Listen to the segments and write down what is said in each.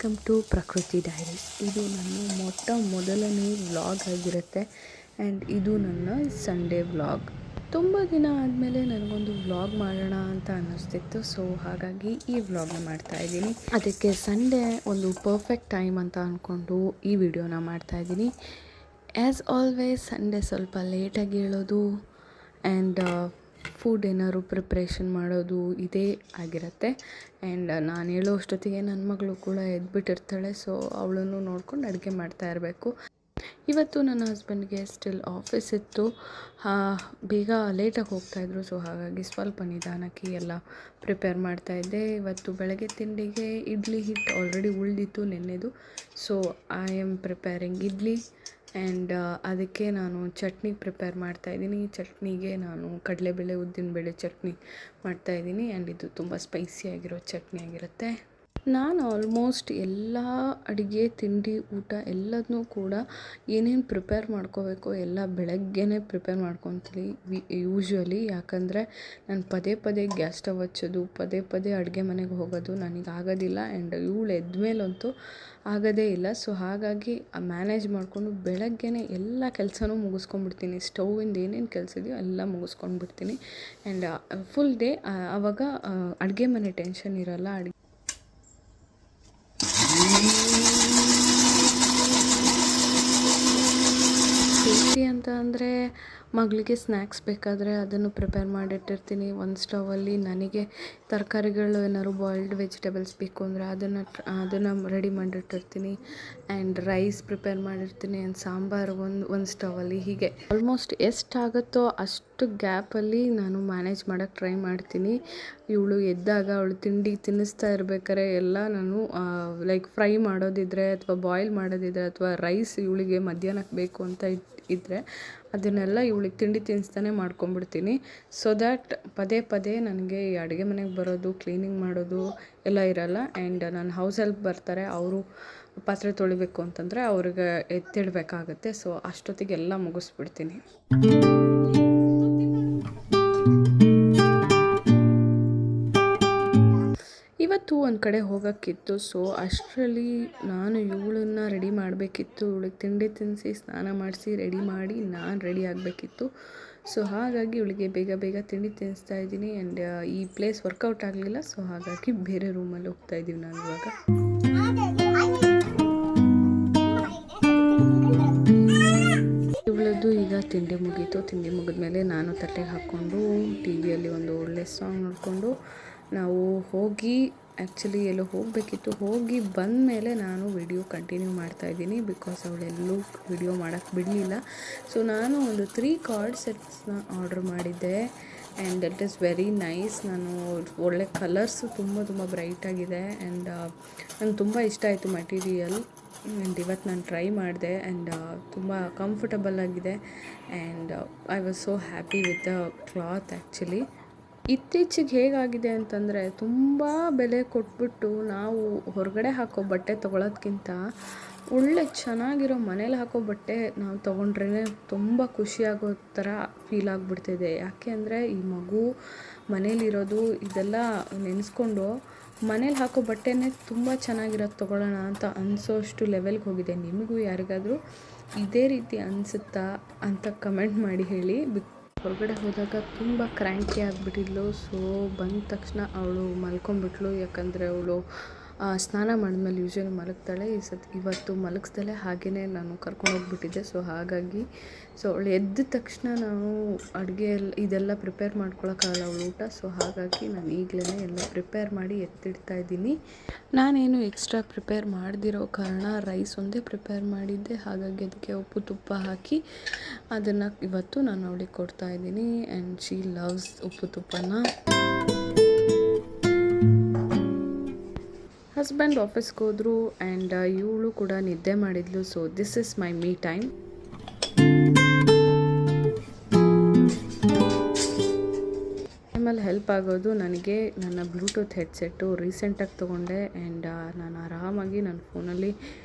Welcome to ಪ್ರಕೃತಿ diaries. ಇದು ನನ್ನ ಮೊದಲನೇ ವ್ಲಾಗ್ ಆಗಿರುತ್ತೆ ಆ್ಯಂಡ್ ಇದು ನನ್ನ ಸಂಡೇ ವ್ಲಾಗ್. ತುಂಬ ದಿನ ಆದಮೇಲೆ ನನಗೊಂದು ವ್ಲಾಗ್ ಮಾಡೋಣ ಅಂತ ಅನ್ನಿಸ್ತಿತ್ತು. ಸೊ ಹಾಗಾಗಿ ಈ ವ್ಲಾಗ್ನ ಮಾಡ್ತಾಯಿದ್ದೀನಿ. ಅದಕ್ಕೆ ಸಂಡೇ ಒಂದು ಪರ್ಫೆಕ್ಟ್ ಟೈಮ್ ಅಂತ ಅಂದ್ಕೊಂಡು ಈ ವಿಡಿಯೋನ ಮಾಡ್ತಾಯಿದ್ದೀನಿ. ಆ್ಯಸ್ ಆಲ್ವೇಸ್ ಸಂಡೇ ಸ್ವಲ್ಪ ಲೇಟಾಗಿ ಹೇಳೋದು ಆ್ಯಂಡ್ ಫುಡ್ ಏನಾದ್ರು ಪ್ರಿಪ್ರೇಷನ್ ಮಾಡೋದು ಇದೇ ಆಗಿರುತ್ತೆ. ಆ್ಯಂಡ್ ನಾನು ಹೇಳೋ ಅಷ್ಟೊತ್ತಿಗೆ ನನ್ನ ಮಗಳು ಕೂಡ ಎದ್ಬಿಟ್ಟಿರ್ತಾಳೆ. ಸೊ ಅವಳನ್ನು ನೋಡ್ಕೊಂಡು ಅಡುಗೆ ಮಾಡ್ತಾ ಇರಬೇಕು. ಇವತ್ತು ನನ್ನ ಹಸ್ಬೆಂಡ್ಗೆ ಸ್ಟಿಲ್ ಆಫೀಸ್ ಇತ್ತು, ಬೇಗ ಲೇಟಾಗಿ ಹೋಗ್ತಾಯಿದ್ರು. ಸೊ ಹಾಗಾಗಿ ಸ್ವಲ್ಪ ನಿಧಾನಕ್ಕೆ ಎಲ್ಲ ಪ್ರಿಪೇರ್ ಮಾಡ್ತಾಯಿದ್ದೆ. ಇವತ್ತು ಬೆಳಗ್ಗೆ ತಿಂಡಿಗೆ ಇಡ್ಲಿ ಹಿಟ್ಟು ಆಲ್ರೆಡಿ ಉಳಿದಿತ್ತು ನೆನ್ನೆದು. So I am preparing idli and ಅದಕ್ಕೆ ನಾನು ಚಟ್ನಿ ಪ್ರಿಪೇರ್ ಮಾಡ್ತಾಯಿದ್ದೀನಿ. ಚಟ್ನಿಗೆ ನಾನು ಕಡಲೆಬೇಳೆ ಉದ್ದಿನಬೇಳೆ ಚಟ್ನಿ ಮಾಡ್ತಾಯಿದ್ದೀನಿ ಆ್ಯಂಡ್ ಇದು ತುಂಬ ಸ್ಪೈಸಿಯಾಗಿರೋ ಚಟ್ನಿ ಆಗಿರುತ್ತೆ. ನಾನು ಆಲ್ಮೋಸ್ಟ್ ಎಲ್ಲ ಅಡುಗೆ ತಿಂಡಿ ಊಟ ಎಲ್ಲದನ್ನೂ ಕೂಡ ಏನೇನು ಪ್ರಿಪೇರ್ ಮಾಡ್ಕೋಬೇಕು ಎಲ್ಲ ಬೆಳಗ್ಗೆನೇ ಪ್ರಿಪೇರ್ ಮಾಡ್ಕೊತೀನಿ ಯೂಶ್ವಲಿ. ಯಾಕಂದರೆ ನಾನು ಪದೇ ಪದೇ ಗ್ಯಾಸ್ ಸ್ಟವ್ ಹಚ್ಚೋದು, ಪದೇ ಪದೇ ಅಡುಗೆ ಮನೆಗೆ ಹೋಗೋದು ನನಗೆ ಆಗೋದಿಲ್ಲ ಆ್ಯಂಡ್ ಇವಳು ಎದ್ಮೇಲಂತೂ ಆಗೋದೇ ಇಲ್ಲ. ಸೊ ಹಾಗಾಗಿ ಮ್ಯಾನೇಜ್ ಮಾಡಿಕೊಂಡು ಬೆಳಗ್ಗೆನೇ ಎಲ್ಲ ಕೆಲಸನೂ ಮುಗಿಸ್ಕೊಂಡ್ಬಿಡ್ತೀನಿ. ಸ್ಟೌವಿಂದ ಏನೇನು ಕೆಲಸ ಇದೆಯೋ ಎಲ್ಲ ಮುಗಿಸ್ಕೊಂಡ್ಬಿಡ್ತೀನಿ ಆ್ಯಂಡ್ ಫುಲ್ ಡೇ ಆವಾಗ ಅಡುಗೆ ಮನೆ ಟೆನ್ಷನ್ ಇರೋಲ್ಲ. ಟೇಸ್ಟಿ ಅಂತ ಅಂದರೆ ಮಗಳಿಗೆ ಸ್ನ್ಯಾಕ್ಸ್ ಬೇಕಾದರೆ ಅದನ್ನು ಪ್ರಿಪೇರ್ ಮಾಡಿಟ್ಟಿರ್ತೀನಿ. ಒಂದು ಸ್ಟವಲ್ಲಿ ನನಗೆ ತರಕಾರಿಗಳು ಏನಾದ್ರು ಬಾಯ್ಲ್ಡ್ ವೆಜಿಟೇಬಲ್ಸ್ ಬೇಕು ಅಂದರೆ ಅದನ್ನು ರೆಡಿ ಮಾಡಿಟ್ಟಿರ್ತೀನಿ ಆ್ಯಂಡ್ ರೈಸ್ ಪ್ರಿಪೇರ್ ಮಾಡಿರ್ತೀನಿ ಆ್ಯಂಡ್ ಸಾಂಬಾರು ಒಂದು ಸ್ಟವಲ್ಲಿ. ಹೀಗೆ ಆಲ್ಮೋಸ್ಟ್ ಎಷ್ಟಾಗುತ್ತೋ ಅಷ್ಟು ಗ್ಯಾಪಲ್ಲಿ ನಾನು ಮ್ಯಾನೇಜ್ ಮಾಡೋಕ್ಕೆ ಟ್ರೈ ಮಾಡ್ತೀನಿ. ಇವಳು ಎದ್ದಾಗ ಅವಳು ತಿಂಡಿ ತಿನ್ನಿಸ್ತಾ ಇರ್ಬೇಕಾದ್ರೆ ಎಲ್ಲ ನಾನು ಲೈಕ್ ಫ್ರೈ ಮಾಡೋದಿದ್ರೆ ಅಥವಾ ಬಾಯ್ಲ್ ಮಾಡೋದಿದ್ರೆ ಅಥವಾ ರೈಸ್ ಇವಳಿಗೆ ಮಧ್ಯಾಹ್ನಕ್ಕೆ ಬೇಕು ಅಂತ ಇದ್ದರೆ ಅದನ್ನೆಲ್ಲ ಇವಳಿಗೆ ತಿಂಡಿ ತಿನ್ನಿಸ್ತಾನೆ ಮಾಡ್ಕೊಂಬಿಡ್ತೀನಿ. ಸೊ ದ್ಯಾಟ್ ಪದೇ ಪದೇ ನನಗೆ ಈ ಅಡುಗೆ ಮನೆಗೆ ಬರೋದು, ಕ್ಲೀನಿಂಗ್ ಮಾಡೋದು ಎಲ್ಲ ಇರೋಲ್ಲ. ಆ್ಯಂಡ್ ನನ್ನ ಹೌಸ್ ಹೆಲ್ಪ್ ಬರ್ತಾರೆ, ಅವರು ಪಾತ್ರೆ ತೊಳಿಬೇಕು ಅಂತಂದರೆ ಅವ್ರಿಗೆ ಎತ್ತಿಡಬೇಕಾಗತ್ತೆ. ಸೊ ಅಷ್ಟೊತ್ತಿಗೆ ಎಲ್ಲ ಮುಗಿಸ್ಬಿಡ್ತೀನಿ. ಇವತ್ತು ಒಂದು ಕಡೆ ಹೋಗೋಕ್ಕಿತ್ತು. ಸೊ ಅಷ್ಟರಲ್ಲಿ ನಾನು ಇವಳನ್ನು ರೆಡಿ ಮಾಡಬೇಕಿತ್ತು. ಇವಳಿಗೆ ತಿಂಡಿ ತಿನ್ನಿಸಿ ಸ್ನಾನ ಮಾಡಿಸಿ ರೆಡಿ ಮಾಡಿ ನಾನು ರೆಡಿ ಆಗಬೇಕಿತ್ತು. ಸೊ ಹಾಗಾಗಿ ಇವಳಿಗೆ ಬೇಗ ಬೇಗ ತಿಂಡಿ ತಿನ್ನಿಸ್ತಾ ಇದ್ದೀನಿ ಆ್ಯಂಡ್ ಈ ಪ್ಲೇಸ್ ವರ್ಕೌಟ್ ಆಗಲಿಲ್ಲ. ಸೊ ಹಾಗಾಗಿ ಬೇರೆ ರೂಮಲ್ಲಿ ಹೋಗ್ತಾಯಿದ್ದೀವಿ ನಾನು ಇವಾಗ. ಇವಳದ್ದು ಈಗ ತಿಂಡಿ ಮುಗೀತು. ತಿಂಡಿ ಮುಗಿದ್ಮೇಲೆ ನಾನು ತಟ್ಟೆಗೆ ಹಾಕ್ಕೊಂಡು ಟಿ ವಿಯಲ್ಲಿ ಒಂದು ಒಳ್ಳೆ ಸಾಂಗ್ ನೋಡಿಕೊಂಡು ನಾವು ಹೋಗಿ ಆ್ಯಕ್ಚುಲಿ ಎಲ್ಲೋ ಹೋಗಬೇಕಿತ್ತು. ಹೋಗಿ ಬಂದ ಮೇಲೆ ನಾನು ವಿಡಿಯೋ ಕಂಟಿನ್ಯೂ ಮಾಡ್ತಾಯಿದ್ದೀನಿ ಬಿಕಾಸ್ ಅವಳೆಲ್ಲೂ ವಿಡಿಯೋ ಮಾಡೋಕ್ಕೆ ಬಿಡಲಿಲ್ಲ. ಸೊ ನಾನು ಒಂದು 3 ಕಾರ್ಡ್ ಸೆಟ್ಸ್ನ ಆರ್ಡ್ರ್ ಮಾಡಿದ್ದೆ and that is very nice. ನಾನು ಒಳ್ಳೆ ಕಲರ್ಸು ತುಂಬ ಬ್ರೈಟಾಗಿದೆ ಆ್ಯಂಡ್ ನಂಗೆ ತುಂಬ ಇಷ್ಟ ಆಯಿತು ಮೆಟೀರಿಯಲ್. ಆ್ಯಂಡ್ ಇವತ್ತು ನಾನು ಟ್ರೈ ಮಾಡಿದೆ ಆ್ಯಂಡ್ ತುಂಬ ಕಂಫರ್ಟಬಲ್ ಆಗಿದೆ and I was so happy with the cloth. Actually ಇತ್ತೀಚೆಗೆ ಹೇಗಾಗಿದೆ ಅಂತಂದರೆ ತುಂಬ ಬೆಲೆ ಕೊಟ್ಬಿಟ್ಟು ನಾವು ಹೊರಗಡೆ ಹಾಕೋ ಬಟ್ಟೆ ತೊಗೊಳೋದ್ಕಿಂತ ಒಳ್ಳೆ ಚೆನ್ನಾಗಿರೋ ಮನೇಲಿ ಹಾಕೋ ಬಟ್ಟೆ ನಾವು ತೊಗೊಂಡ್ರೇ ತುಂಬ ಖುಷಿಯಾಗೋ ಥರ ಫೀಲ್ ಆಗಿಬಿಡ್ತಿದೆ. ಯಾಕೆ ಅಂದರೆ ಈ ಮಗು ಮನೇಲಿರೋದು ಇದೆಲ್ಲ ನೆನೆಸ್ಕೊಂಡು ಮನೇಲಿ ಹಾಕೋ ಬಟ್ಟೆನೇ ತುಂಬ ಚೆನ್ನಾಗಿರೋದು ತೊಗೊಳ್ಳೋಣ ಅಂತ ಅನಿಸೋಷ್ಟು ಲೆವೆಲ್ಗೆ ಹೋಗಿದೆ. ನಿಮಗೂ ಯಾರಿಗಾದರೂ ಇದೇ ರೀತಿ ಅನಿಸುತ್ತಾ ಅಂತ ಕಮೆಂಟ್ ಮಾಡಿ ಹೇಳಿ. ಹೊರಗಡೆ ಹೋದಾಗ ತುಂಬ ಕ್ರ್ಯಾಂಕಿ ಆಗಿಬಿಟ್ಟಿದ್ಲು. ಸೊ ಬಂದ ತಕ್ಷಣ ಅವಳು ಮಲ್ಕೊಂಡ್ಬಿಟ್ಲು. ಯಾಕಂದರೆ ಅವಳು ಸ್ನಾನ ಮಾಡಿದ್ಮೇಲೆ ಯೂಶ್ವಲಿ ಮಲಗ್ತಾಳೆ. ಇವತ್ತು ಮಲಗಿಸ್ದಲೇ ಹಾಗೆಯೇ ನಾನು ಕರ್ಕೊಂಡೋಗ್ಬಿಟ್ಟಿದ್ದೆ. ಸೊ ಹಾಗಾಗಿ ಅವಳು ಎದ್ದ ತಕ್ಷಣ ನಾವು ಅಡುಗೆ ಇದೆಲ್ಲ ಪ್ರಿಪೇರ್ ಮಾಡ್ಕೊಳಕ್ಕಾಗಲ್ಲ ಅವಳು ಊಟ. ಸೊ ಹಾಗಾಗಿ ನಾನು ಈಗಲೇ ಎಲ್ಲ ಪ್ರಿಪೇರ್ ಮಾಡಿ ಎತ್ತಿಡ್ತಾಯಿದ್ದೀನಿ. ನಾನೇನು ಎಕ್ಸ್ಟ್ರಾ ಪ್ರಿಪೇರ್ ಮಾಡದಿರೋ ಕಾರಣ ರೈಸ್ ಒಂದೇ ಪ್ರಿಪೇರ್ ಮಾಡಿದ್ದೆ. ಹಾಗಾಗಿ ಅದಕ್ಕೆ ಉಪ್ಪು ತುಪ್ಪ ಹಾಕಿ ಅದನ್ನು ಇವತ್ತು ನಾನು ಅವಳಿಗೆ ಕೊಡ್ತಾಯಿದ್ದೀನಿ ಆ್ಯಂಡ್ ಶಿ ಲವ್ಸ್ ಉಪ್ಪು ತುಪ್ಪನ. ಹಸ್ಬೆಂಡ್ ಆಫೀಸ್ಗೆ ಹೋದರು ಆ್ಯಂಡ್ ಇವಳು ಕೂಡ ನಿದ್ದೆ ಮಾಡಿದ್ಲು. So this is my me time. ಟೈಮಲ್ಲಿ ಹೆಲ್ಪ್ ಆಗೋದು ನನಗೆ ನನ್ನ ಬ್ಲೂಟೂತ್ ಹೆಡ್ಸೆಟ್ಟು ರೀಸೆಂಟಾಗಿ ತೊಗೊಂಡೆ ಆ್ಯಂಡ್ ನಾನು ಆರಾಮಾಗಿ ನನ್ನ ಫೋನಲ್ಲಿ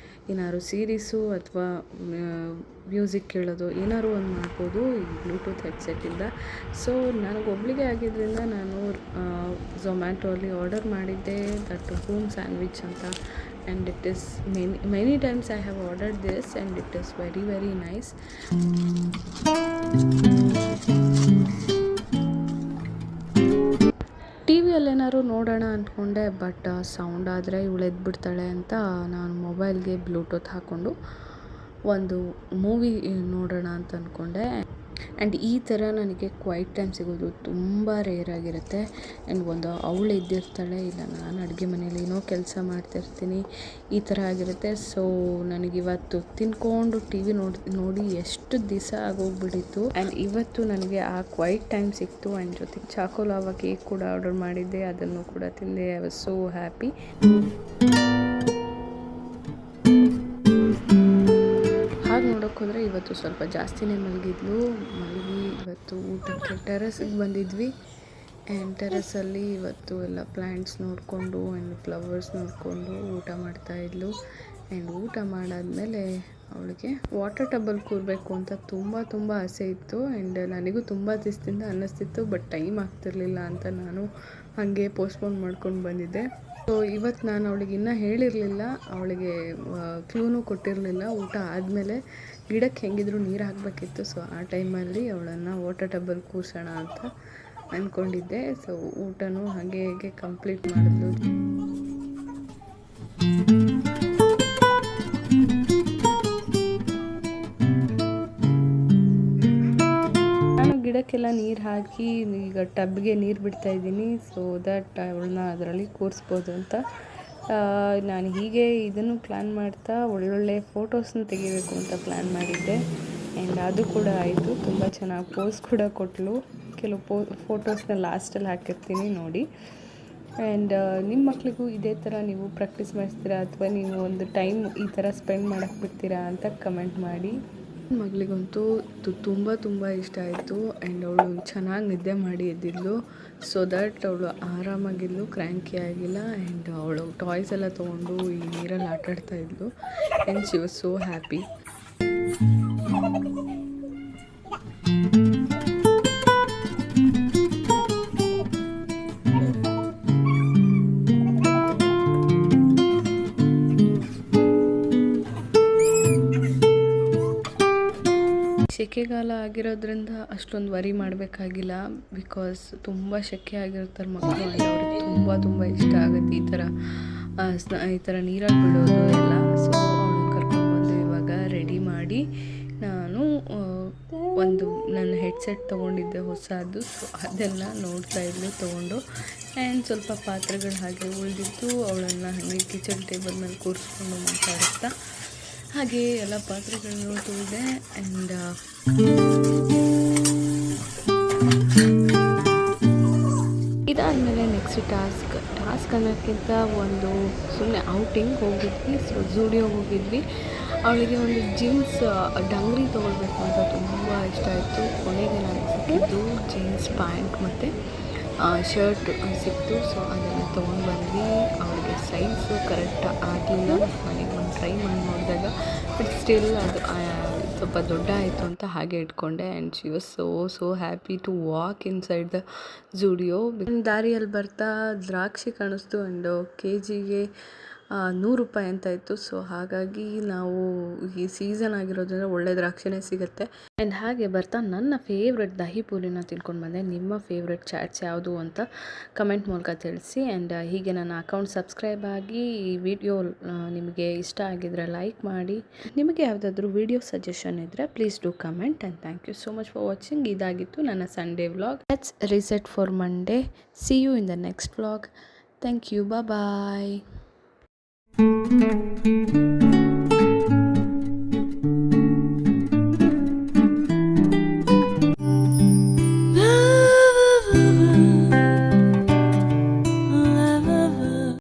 ಏನಾದ್ರು ಸೀರೀಸು ಅಥವಾ ಮ್ಯೂಸಿಕ್ ಕೇಳೋದು ಏನಾದ್ರು ಒಂದು ಮಾಡ್ಬೋದು ಈ ಬ್ಲೂಟೂತ್ ಹೆಡ್ಸೆಟ್ಟಿಂದ. ಸೊ ನನಗೊಬ್ಳಿಗೆ ಆಗಿದ್ದರಿಂದ ನಾನು ಝೊಮ್ಯಾಟೋಲಿ ಆರ್ಡರ್ ಮಾಡಿದ್ದೆ ದಟ್ ಹೋಮ್ ಸ್ಯಾಂಡ್ವಿಚ್ ಅಂತ and it is many times I have ordered this and it is very nice. ಟಿ ವಿಯಲ್ಲೇನಾದ್ರು ನೋಡೋಣ ಅಂದ್ಕೊಂಡೆ, ಬಟ್ ಸೌಂಡ್ ಆದರೆ ಇವಳು ಎದ್ಬಿಡ್ತಾಳೆ ಅಂತ ನಾನು ಮೊಬೈಲ್ಗೆ ಬ್ಲೂಟೂತ್ ಹಾಕ್ಕೊಂಡು ಒಂದು ಮೂವಿ ನೋಡೋಣ ಅಂತ ಅಂದ್ಕೊಂಡೆ. ಆ್ಯಂಡ್ ಈ ಥರ ನನಗೆ ಕ್ವೈಟ್ ಟೈಮ್ ಸಿಗೋದು ತುಂಬ ರೇರ್ ಆಗಿರುತ್ತೆ. ಆ್ಯಂಡ್ ಒಂದು ಅವಳು ಇದ್ದಿರ್ತಾಳೆ, ಇಲ್ಲ ನಾನು ಅಡುಗೆ ಮನೇಲಿ ಏನೋ ಕೆಲಸ ಮಾಡ್ತಿರ್ತೀನಿ, ಈ ಥರ ಆಗಿರುತ್ತೆ. ಸೊ ನನಗಿವತ್ತು ತಿನ್ಕೊಂಡು ಟಿ ವಿ ನೋಡಿ ಎಷ್ಟು ದಿವಸ ಆಗೋಗ್ಬಿಟ್ಟಿತ್ತು. ಆ್ಯಂಡ್ ಇವತ್ತು ನನಗೆ ಆ ಕ್ವೈಟ್ ಟೈಮ್ ಸಿಕ್ತು. ಆ್ಯಂಡ್ ಜೊತೆಗೆ ಚಾಕೋಲಾವಾ ಕೇಕ್ ಕೂಡ ಆರ್ಡರ್ ಮಾಡಿದ್ದೆ, ಅದನ್ನು ಕೂಡ ತಿಂದೆ. I was so happy. ಹಾಗೆ ನೋಡೋಕೆ ಹೋದರೆ ಇವತ್ತು ಸ್ವಲ್ಪ ಜಾಸ್ತಿನೇ ಮಲಗಿ ಇವತ್ತು ಊಟಕ್ಕೆ ಟೆರೆಸ್ಗೆ ಬಂದಿದ್ವಿ. ಆ್ಯಂಡ್ ಟೆರೆಸಲ್ಲಿ ಇವತ್ತು ಎಲ್ಲ ಪ್ಲ್ಯಾಂಟ್ಸ್ ನೋಡಿಕೊಂಡು ಆ್ಯಂಡ್ ಫ್ಲವರ್ಸ್ ನೋಡಿಕೊಂಡು ಊಟ ಮಾಡ್ತಾಯಿದ್ಲು. ಆ್ಯಂಡ್ ಊಟ ಮಾಡಾದಮೇಲೆ ಅವಳಿಗೆ ವಾಟರ್ ಟಬ್ಬಲ್ಲಿ ಕೂರಬೇಕು ಅಂತ ತುಂಬ ಆಸೆ ಇತ್ತು. ಆ್ಯಂಡ್ ನನಗೂ ತುಂಬ ದಿವಸದಿಂದ ಅನ್ನಿಸ್ತಿತ್ತು, ಬಟ್ ಟೈಮ್ ಆಗ್ತಿರ್ಲಿಲ್ಲ ಅಂತ ನಾನು ಹಾಗೆ ಪೋಸ್ಟ್ಪೋನ್ ಮಾಡ್ಕೊಂಡು ಬಂದಿದ್ದೆ. ಸೊ ಇವತ್ತು ನಾನು ಅವಳಿಗೆ ಇನ್ನೂ ಹೇಳಿರಲಿಲ್ಲ, ಅವಳಿಗೆ ಕ್ಲೂನು ಕೊಟ್ಟಿರಲಿಲ್ಲ. ಊಟ ಆದಮೇಲೆ ಗಿಡಕ್ಕೆ ಹೆಂಗಿದ್ರು ನೀರು ಹಾಕಬೇಕಿತ್ತು. ಸೊ ಆ ಟೈಮಲ್ಲಿ ಅವಳನ್ನು ವಾಟರ್ ಟಬ್ಬಲ್ಲಿ ಕೂರ್ಸೋಣ ಅಂತ ಅಂದ್ಕೊಂಡಿದ್ದೆ. ಸೊ ಊಟನೂ ಹಾಗೆ ಕಂಪ್ಲೀಟ್ ಮಾಡಿದ್ಲು. ಗಿಡಕ್ಕೆಲ್ಲ ನೀರು ಹಾಕಿ ಈಗ ಟಬ್ಗೆ ನೀರು ಬಿಡ್ತಾಯಿದ್ದೀನಿ, ಸೊ ದಟ್ ಅವಳನ್ನ ಅದರಲ್ಲಿ ಕೂರಿಸ್ಬೋದು ಅಂತ. ನಾನು ಹೀಗೆ ಇದನ್ನು ಪ್ಲ್ಯಾನ್ ಮಾಡ್ತಾ ಒಳ್ಳೊಳ್ಳೆ ಫೋಟೋಸ್ನ ತೆಗಿಬೇಕು ಅಂತ ಪ್ಲ್ಯಾನ್ ಮಾಡಿದ್ದೆ. ಆ್ಯಂಡ್ ಅದು ಕೂಡ ಆಯಿತು. ತುಂಬ ಚೆನ್ನಾಗಿ ಪೋಸ್ ಕೂಡ ಕೊಟ್ಟಳು. ಕೆಲವು ಫೋಟೋಸ್ನ ಲಾಸ್ಟಲ್ಲಿ ಹಾಕಿರ್ತೀನಿ ನೋಡಿ. ಆ್ಯಂಡ್ ನಿಮ್ಮ ಮಕ್ಕಳಿಗೂ ಇದೇ ಥರ ನೀವು ಪ್ರಾಕ್ಟೀಸ್ ಮಾಡಿಸ್ತೀರಾ ಅಥವಾ ನೀವು ಒಂದು ಟೈಮ್ ಈ ಥರ ಸ್ಪೆಂಡ್ ಮಾಡೋಕ್ಕೆ ಬಿಡ್ತೀರಾ ಅಂತ ಕಮೆಂಟ್ ಮಾಡಿ. ಮಗಳಿಗಂತೂ ತುಂಬ ಇಷ್ಟ ಆಯಿತು. ಆ್ಯಂಡ್ ಅವಳು ಚೆನ್ನಾಗಿ ನಿದ್ದೆ ಮಾಡಿ ಎದ್ದಿದ್ಲು. ಸೊ ದಟ್ ಅವಳು ಆರಾಮಾಗಿದ್ಲು, ಕ್ರ್ಯಾಂಕಿ ಆಗಿಲ್ಲ. ಆ್ಯಂಡ್ ಅವಳು ಟಾಯ್ಸ್ ಎಲ್ಲ ತೊಗೊಂಡು ಈ ನೀರಲ್ಲಿ ಆಟಾಡ್ತಾ ಇದ್ಲು. And she was so happy. ಸೆಕೆಗಾಲ ಆಗಿರೋದ್ರಿಂದ ಅಷ್ಟೊಂದು ವರಿ ಮಾಡಬೇಕಾಗಿಲ್ಲ, ಬಿಕಾಸ್ ತುಂಬ ಸೆಕೆ ಆಗಿರ್ತಾರೆ ಮಕ್ಕಳು. ಅವ್ರಿಗೆ ತುಂಬ ಇಷ್ಟ ಆಗುತ್ತೆ ಈ ಥರ ನೀರಲ್ಲಿ ಬಿಡೋದು ಎಲ್ಲ. ಸೊ ಅವಳು ಕರ್ಕೊಂಡ್ಬಂದು ಇವಾಗ ರೆಡಿ ಮಾಡಿ ನಾನು ನನ್ನ ಹೆಡ್ಸೆಟ್ ತೊಗೊಂಡಿದ್ದೆ ಹೊಸದು. ಸೊ ಅದೆಲ್ಲ ನೋಡ್ತಾ ಇದ್ಲು ತೊಗೊಂಡು. ಆ್ಯಂಡ್ ಸ್ವಲ್ಪ ಪಾತ್ರೆಗಳು ಹಾಗೆ ಉಳಿದಿತ್ತು, ಅವಳನ್ನು ಹಾಗೆ ಕಿಚನ್ ಟೇಬಲ್ ಮೇಲೆ ಕೂರಿಸ್ಕೊಂಡು ಮಾತಾಡುತ್ತಾ ಹಾಗೆ ಎಲ್ಲ ಪಾತ್ರೆಗಳನ್ನು ತೊಳೆದೆ. ಆ್ಯಂಡ್ ಇದಾದಮೇಲೆ ನೆಕ್ಸ್ಟ್ ಟಾಸ್ಕ್ ಅನ್ನೋಕ್ಕಿಂತ ಒಂದು ಸುಮ್ಮನೆ ಔಟಿಂಗ್ ಹೋಗಿದ್ವಿ. ಸೊ ಝೂಡಿಯೋಗೆ ಹೋಗಿದ್ವಿ. ಅವಳಿಗೆ ಒಂದು ಜೀನ್ಸ್ ಡಂಗ್ರಿ ತೊಗೊಳ್ಬೇಕು ಅಂತ ತುಂಬ ಇಷ್ಟ ಆಯಿತು. ಕೊನೆಗೆ ನನಗೆ ಸಿಕ್ಕಿದ್ದು ಜೀನ್ಸ್ ಪ್ಯಾಂಟ್ ಮತ್ತು ಶರ್ಟ್ ಸಿಕ್ತು. ಸೊ ಅದನ್ನು ತೊಗೊಂಡು ಬಂದ್ವಿ. ಅವಳಿಗೆ ಸೈಜು ಕರೆಕ್ಟ್ ಆಗಲಿಲ್ಲ. ನನಗೆ ಒಂದು ಟ್ರೈ ಮಾಡಿ ನೋಡಿದಾಗ ಬಟ್ ಸ್ಟಿಲ್ ಅದು ಸ್ವಲ್ಪ ದೊಡ್ಡ ಆಯಿತು ಅಂತ ಹಾಗೆ ಇಟ್ಕೊಂಡೆ. And she was so happy to walk inside the Zudio. ದಾರಿಯಲ್ಲಿ ಬರ್ತಾ ದ್ರಾಕ್ಷಿ ಕಾಣಿಸ್ತು. ಆ್ಯಂಡ್ KGಗೆ 100 ರೂಪಾಯಿ ಅಂತ ಇತ್ತು. ಸೊ ಹಾಗಾಗಿ ನಾವು ಈ ಸೀಸನ್ ಆಗಿರೋದ್ರಿಂದ ಒಳ್ಳೆ ದ್ರಾಕ್ಷಿನೇ ಸಿಗುತ್ತೆ. ಆ್ಯಂಡ್ ಹಾಗೆ ಬರ್ತಾ ನನ್ನ ಫೇವ್ರೆಟ್ ದಹಿ ಪೂರಿನ ತಿನ್ಕೊಂಡು ಬಂದೆ. ನಿಮ್ಮ ಫೇವ್ರೆಟ್ ಚಾಟ್ಸ್ ಯಾವುದು ಅಂತ ಕಮೆಂಟ್ ಮೂಲಕ ತಿಳಿಸಿ. ಆ್ಯಂಡ್ ಹೀಗೆ ನನ್ನ ಅಕೌಂಟ್ ಸಬ್ಸ್ಕ್ರೈಬ್ ಆಗಿ ಈ ವಿಡಿಯೋ ನಿಮಗೆ ಇಷ್ಟ ಆಗಿದ್ರೆ ಲೈಕ್ ಮಾಡಿ. ನಿಮಗೆ ಯಾವುದಾದ್ರೂ ವಿಡಿಯೋ ಸಜೆಷನ್ ಇದ್ದರೆ please do comment. And thank you so much for watching. ಇದಾಗಿತ್ತು ನನ್ನ Sunday vlog. Let's reset for Monday. See you in the next vlog. Thank you. Bye.